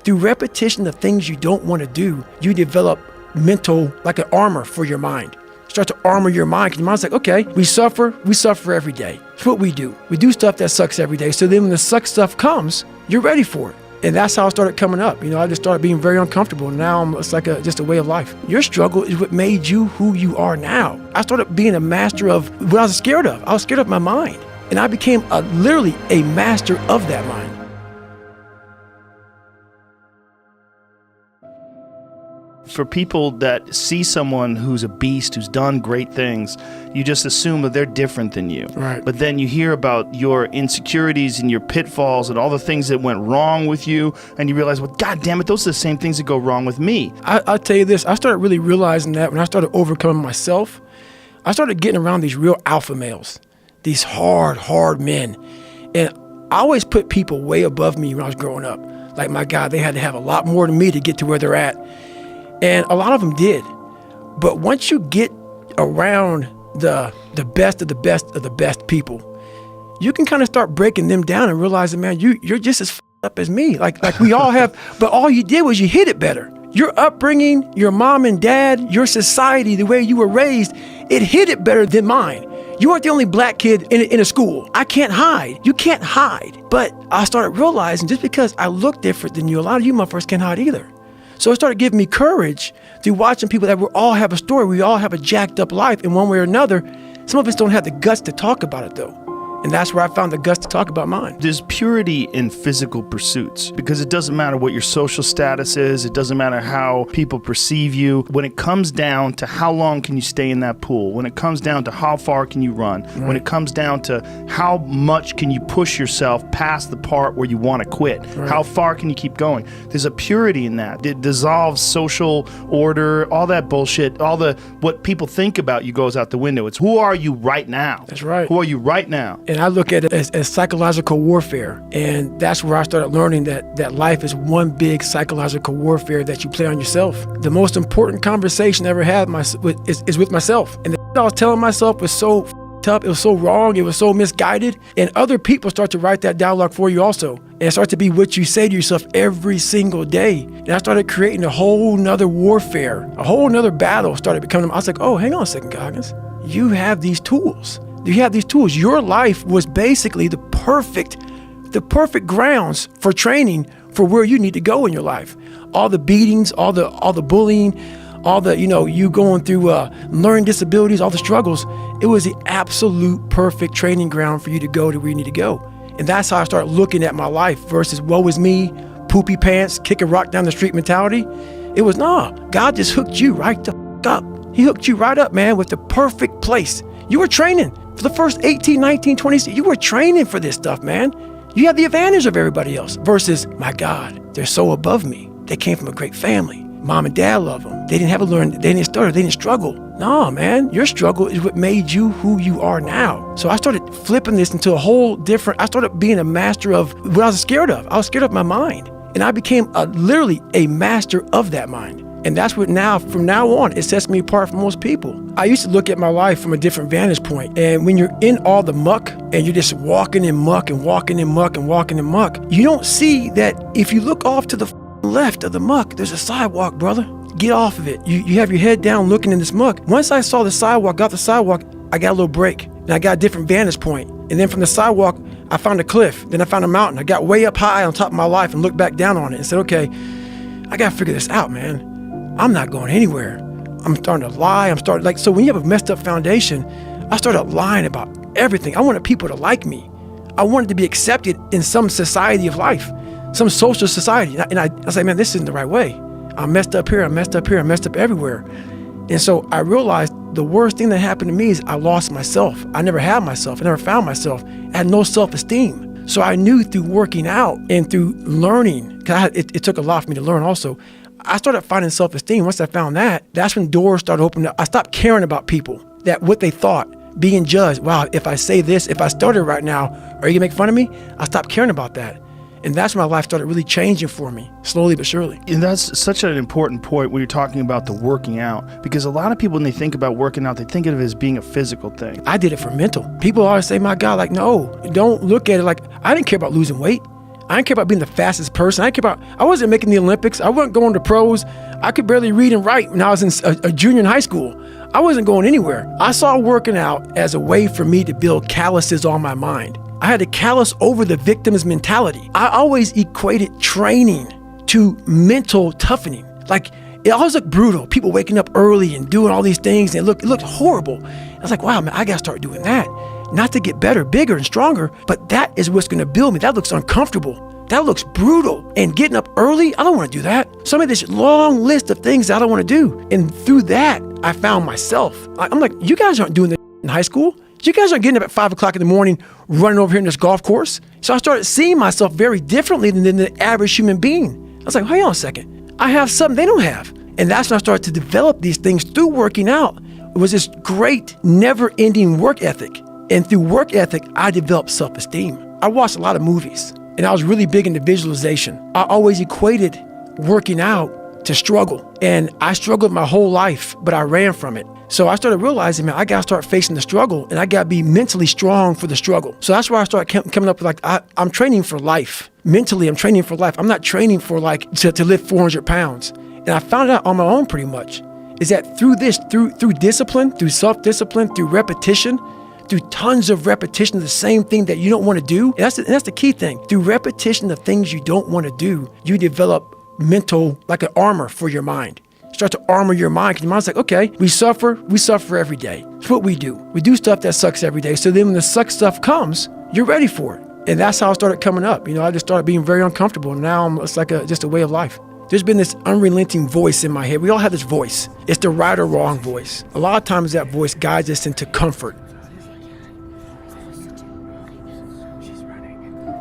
Through repetition of things you don't want to do, you develop mental, like an armor for your mind. Start to armor your mind, because your mind's like, okay, we suffer every day. It's what we do. We do stuff that sucks every day. So then when the suck stuff comes, you're ready for it. And that's how I started coming up. I just started being very uncomfortable. And now it's like just a way of life. Your struggle is what made you who you are now. I started being a master of what I was scared of. I was scared of my mind. And I became literally a master of that mind. For people that see someone who's a beast, who's done great things, you just assume that they're different than you. Right. But then you hear about your insecurities and your pitfalls and all the things that went wrong with you, and you realize, well, God damn it, those are the same things that go wrong with me. I'll tell you this, I started really realizing that when I started overcoming myself, I started getting around these real alpha males, these hard men. And I always put people way above me when I was growing up. Like, my God, they had to have a lot more than me to get to where they're at. And a lot of them did. But once you get around the best of the best of the best people, you can kind of start breaking them down and realizing, man, you're just as up as me. Like we all have, but all you did was you hit it better. Your upbringing, your mom and dad, your society, the way you were raised, it hit it better than mine. You aren't the only black kid in a school. I can't hide. You can't hide. But I started realizing, just because I look different than you, a lot of you motherfuckers can't hide either. So it started giving me courage through watching people that we all have a story. We all have a jacked up life in one way or another. Some of us don't have the guts to talk about it though. And that's where I found the guts to talk about mine. There's purity in physical pursuits, because it doesn't matter what your social status is. It doesn't matter how people perceive you. When it comes down to how long can you stay in that pool, when it comes down to how far can you run, right, when it comes down to how much can you push yourself past the part where you want to quit, right, how far can you keep going, there's a purity in that. It dissolves social order, all that bullshit, what people think about you goes out the window. It's who are you right now? That's right. Who are you right now? And I look at it as psychological warfare. And that's where I started learning that life is one big psychological warfare that you play on yourself. The most important conversation I ever had is with myself. And the I was telling myself was so up, it was so wrong, it was so misguided. And other people start to write that dialogue for you also. And it starts to be what you say to yourself every single day. And I started creating a whole nother warfare, a whole nother battle started becoming. I was like, oh, hang on a second, Goggins. You have these tools. You have these tools. Your life was basically the perfect grounds for training for where you need to go in your life. All the beatings, all the bullying, all the, you going through learning disabilities, all the struggles. It was the absolute perfect training ground for you to go to where you need to go. And that's how I started looking at my life versus woe is me, poopy pants, kick a rock down the street mentality. It was, God just hooked you right the up. He hooked you right up, man, with the perfect place. You were training. For the first 18, 19, 20, you were training for this stuff, man. You have the advantage of everybody else versus, my God, they're so above me. They came from a great family. Mom and dad love them. They didn't have to learn, they didn't stutter, they didn't struggle. No, man, your struggle is what made you who you are now. So I started flipping this into a whole different, I started being a master of what I was scared of. I was scared of my mind. And I became literally a master of that mind. And that's what from now on, it sets me apart from most people. I used to look at my life from a different vantage point. And when you're in all the muck and you're just walking in muck and walking in muck and walking in muck, you don't see that if you look off to the left of the muck, there's a sidewalk, brother. Get off of it. You have your head down looking in this muck. Once I saw the sidewalk, got the sidewalk, I got a little break. And I got a different vantage point. And then from the sidewalk, I found a cliff. Then I found a mountain. I got way up high on top of my life and looked back down on it and said, okay, I got to figure this out, man. I'm not going anywhere. I'm starting to lie. So when you have a messed up foundation, I started lying about everything. I wanted people to like me. I wanted to be accepted in some society of life, some social society. And I was like, man, this isn't the right way. I'm messed up here. I'm messed up here. I'm messed up everywhere. And so I realized the worst thing that happened to me is I lost myself. I never had myself. I never found myself. I had no self-esteem. So I knew through working out and through learning, because it took a lot for me to learn also, I started finding self-esteem. Once I found that, that's when doors started opening up. I stopped caring about people, what they thought, being judged. Wow, if I say this, if I started right now, are you gonna make fun of me? I stopped caring about that. And that's when my life started really changing for me, slowly but surely. And that's such an important point when you're talking about the working out, because a lot of people, when they think about working out, they think of it as being a physical thing. I did it for mental. People always say, my God, like, no, don't look at it like, I didn't care about losing weight. I didn't care about being the fastest person. I wasn't making the Olympics. I wasn't going to pros. I could barely read and write when I was a junior in high school. I wasn't going anywhere. I saw working out as a way for me to build calluses on my mind. I had to callous over the victim's mentality. I always equated training to mental toughening. Like, it always looked brutal. People waking up early and doing all these things, and it looked horrible. I was like, wow, man, I gotta start doing that. Not to get better, bigger, and stronger, but that is what's gonna build me. That looks uncomfortable. That looks brutal. And getting up early, I don't wanna do that. So I made this long list of things I don't wanna do. And through that, I found myself. I'm like, you guys aren't doing this in high school. You guys aren't getting up at 5 o'clock in the morning, running over here in this golf course. So I started seeing myself very differently than the average human being. I was like, hang on a second. I have something they don't have. And that's when I started to develop these things through working out. It was this great, never-ending work ethic. And through work ethic, I developed self-esteem. I watched a lot of movies, and I was really big into visualization. I always equated working out to struggle. And I struggled my whole life, but I ran from it. So I started realizing, man, I got to start facing the struggle, and I got to be mentally strong for the struggle. So that's where I started coming up with, like, I'm training for life. Mentally, I'm training for life. I'm not training for, like, to lift 400 pounds. And I found out on my own pretty much, is that through discipline, through self-discipline, through repetition, through tons of repetition of the same thing that you don't want to do. And that's the key thing. Through repetition of things you don't want to do, you develop mental, like an armor for your mind. Start to armor your mind, because your mind's like, okay, we suffer every day. It's what we do. We do stuff that sucks every day. So then when the suck stuff comes, you're ready for it. And that's how I started coming up. I just started being very uncomfortable. And now it's like just a way of life. There's been this unrelenting voice in my head. We all have this voice. It's the right or wrong voice. A lot of times that voice guides us into comfort.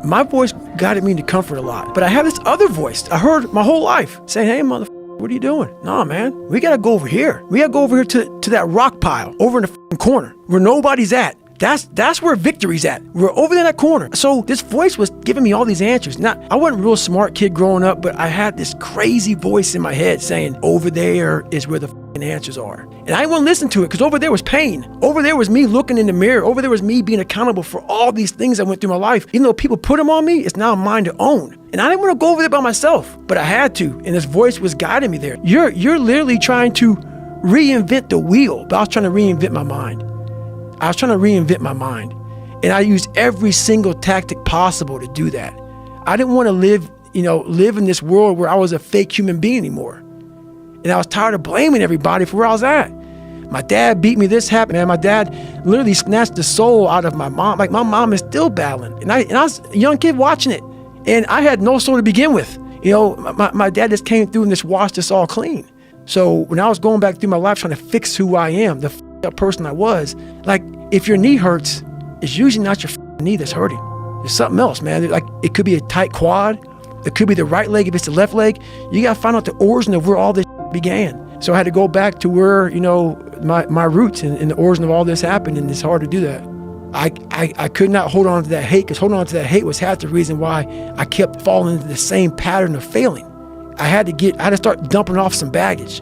My voice guided me into comfort a lot. But I have this other voice I heard my whole life saying, hey, motherfucker, what are you doing? Nah, man, we got to go over here. We got to go over here to that rock pile over in the corner where nobody's at. That's where victory's at. We're over there in that corner. So this voice was giving me all these answers. Now, I wasn't a real smart kid growing up, but I had this crazy voice in my head saying, over there is where the answers are. And I didn't want to listen to it, because over there was pain. Over there was me looking in the mirror. Over there was me being accountable for all these things I went through my life. Even though people put them on me, it's now mine to own. And I didn't want to go over there by myself, but I had to. And this voice was guiding me there. You're literally trying to reinvent the wheel, but I was trying to reinvent my mind. And I used every single tactic possible to do that. I didn't want to live in this world where I was a fake human being anymore. And I was tired of blaming everybody for where I was at. My dad beat me, this happened, man. My dad literally snatched the soul out of my mom. Like, my mom is still battling. And I was a young kid watching it. And I had no soul to begin with. My dad just came through and just washed us all clean. So when I was going back through my life trying to fix who I am, the up person I was, like, if your knee hurts, it's usually not your knee that's hurting. There's something else, man. Like, it could be a tight quad. It could be the right leg if it's the left leg. You got to find out the origin of where all this began. So I had to go back to where, my roots and the origin of all this happened, and it's hard to do that. I could not hold on to that hate, because holding on to that hate was half the reason why I kept falling into the same pattern of failing. I had to start dumping off some baggage.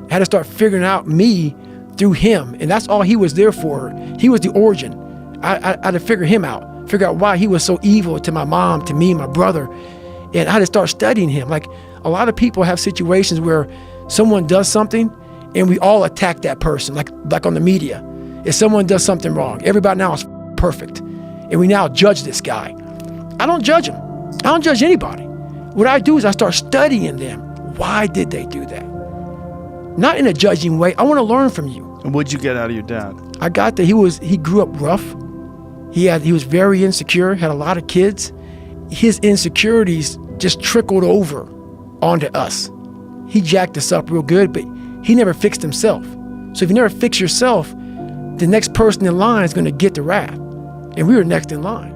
I had to start figuring out me through him, and that's all he was there for. He was the origin. I had to figure him out, figure out why he was so evil to my mom, to me, my brother, and I had to start studying him. Like, a lot of people have situations where someone does something, and we all attack that person, like on the media. If someone does something wrong, everybody now is perfect, and we now judge this guy. I don't judge him. I don't judge anybody. What I do is I start studying them. Why did they do that? Not in a judging way. I want to learn from you. And what'd you get out of your dad? I got that he grew up rough. He was very insecure, had a lot of kids. His insecurities just trickled over onto us. He jacked us up real good, but he never fixed himself. So if you never fix yourself, the next person in line is going to get the wrath. And we were next in line.